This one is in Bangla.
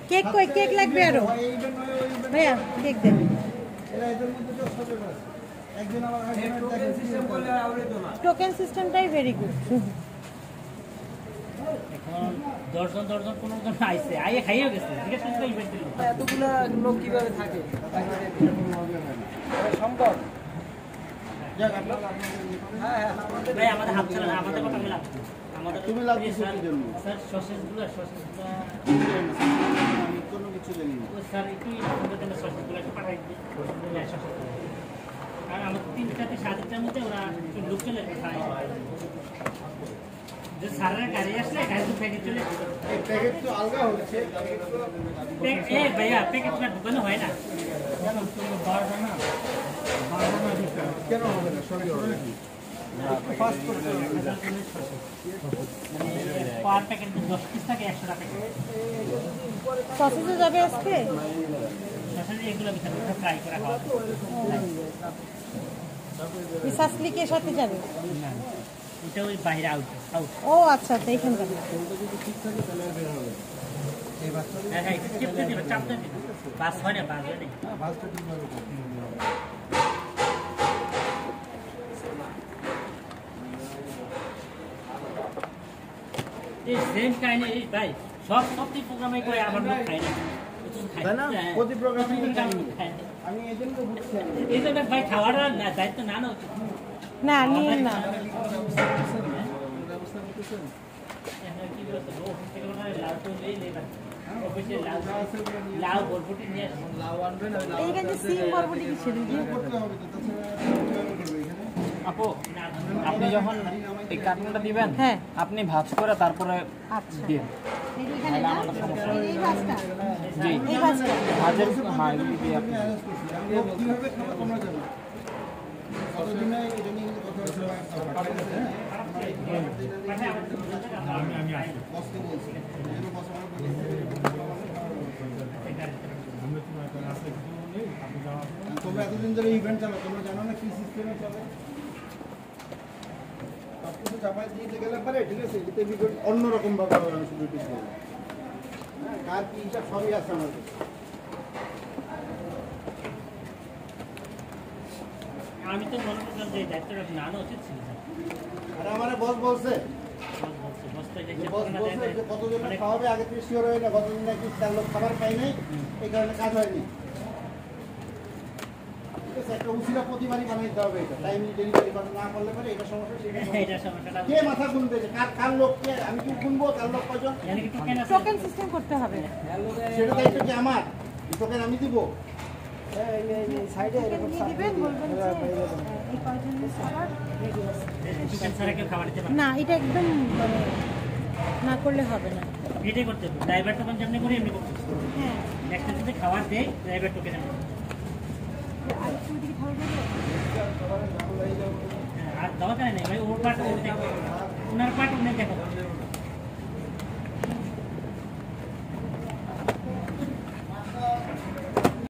কেক কই কেক লাগবে আরো ভাইয়া কেক দেন টোকেন সিস্টেমটাই ভেরি গুড এখন দর্শন কোনো জন আইছে আইয়ে খাইয়ে গেছে জিজ্ঞেস করতে ইভেন্ট দিল এতগুলো লোক কিভাবে থাকে সম্ভব হ্যাঁ ভাই আমাদের হাত চালান আমাদের কথা মিলা আমাদের তুমি লাগছো কি জন্য স্যার সসেসগুলো আমি কোনো কিছু জানি না ও স্যার একটু আমাদের জন্য সসেসগুলো একটু পাঠাই দিন আর আমাদের 3টাতে 7টার মধ্যে ওরা লোক চলে খায় যে সারা গাড়ি আসলে গাড়ি প্যাকেট চলে এই প্যাকেট তো আলগা হচ্ছে এ ভাইয়া প্যাকেটটা ঢুকানো হয় না কেন তুমি বারবার না দিতে কেন হবে না সরি হবে নাকি ফাস্ট করতে হবে পার প্যাকেট 10 পিস থাকে 100 টাকা সসেজে যাবে আজকে সসেজ এগুলো ভিতরে ফ্রাই করা হয় সাসলি কে সাথে যাবে না এটা ওই বাইরে আউট ও আচ্ছা আচ্ছা এইখান থেকে যদি ঠিক থাকে তাহলে বের হবে এই বাচ্চাটা হ্যাঁ চিপতে দিবে চাপতে দিবে বাস হয় না বাস হয় না বাসটা ঠিকভাবে এই সেম কাহিনী এই ভাই সব প্রোগ্রামে করে আমার লোক খায় না তাই না প্রতি প্রোগ্রামে আমি এজন্য বুঝছি এই জন্য ভাই খাওয়াটা না দায়িত্ব না না উচিত না নিয়ে না ব্যবস্থা করতেছেন কি বলতো ও থেকে ওনার লাউ তো নেই নেবা অফিসে লাউ বরবটি নিয়ে লাউ আনবেন এইখানে সিম বরবটি কি ছিল করতে হবে তো তাছাড়া আপু আপনি যখন এই কার্টুনটা দিবেন হ্যাঁ আপনি ভাঁজ করে তারপরে আচ্ছা দিন এইখানে না এই ভাজটা জি এই ভাজটা ভাজের হ্যাঁ এগুলি দিয়ে আপনি কিভাবে খাবো তোমরা জানো কতদিনে এটা নিয়ে কথা হচ্ছে আমি আসি বসতে বলছি এর বস তোমরা এতদিন ধরে ইভেন্ট চালাও তোমরা জানো না কি সিস্টেমে চলে সবকিছু চাপাই দিতে গেলে পারে ঠিক আছে এতে বিকট অন্যরকম ভাবে হবে আমি শুধু কিছু বলবো হ্যাঁ কার কি হিসাব সবই আছে আমার কাছে আমি তো মনে করলাম যে দায়িত্বটা না না উচিত ছিল আর আমার বস বলছে বস বলছে যে কতজন খাওয়াবে আগে থেকে শিওর হয় না কতদিন নাকি 4 লোক খাবার পাই নাই এই কারণে কাজ হয়নি একটা উচিরা প্রতিবারই বানাইতে হবে এটা টাইমিং ডেলিভারি না করলে পরে এটা সমস্যা এটা সমস্যাটা কে মাথা গুনবে কার লোক কে আমি কি গুনবো কার লোক কয়জন টোকেন সিস্টেম করতে হবে সেটা দায়িত্ব কি আমার টোকেন আমি দিব সাইডে দিবেন বলবেন যে এই কয়জনের খাবার রেডি আছে চিকেন ছাড়া কেউ খাবার দিতে পারে না এটা একদম মানে না করলে হবে না এটাই করতে হবে ড্রাইভার টোকেন যেমনি করে এমনি করতে হবে হ্যাঁ একটা যদি খাবার দেয় ড্রাইভার টোকেন এমনি আর একটু দিকে খাওয়া যাবে আর দরকার নেই ভাই ওর পার্ট ওর দেখো ওনার পার্ট উনি দেখো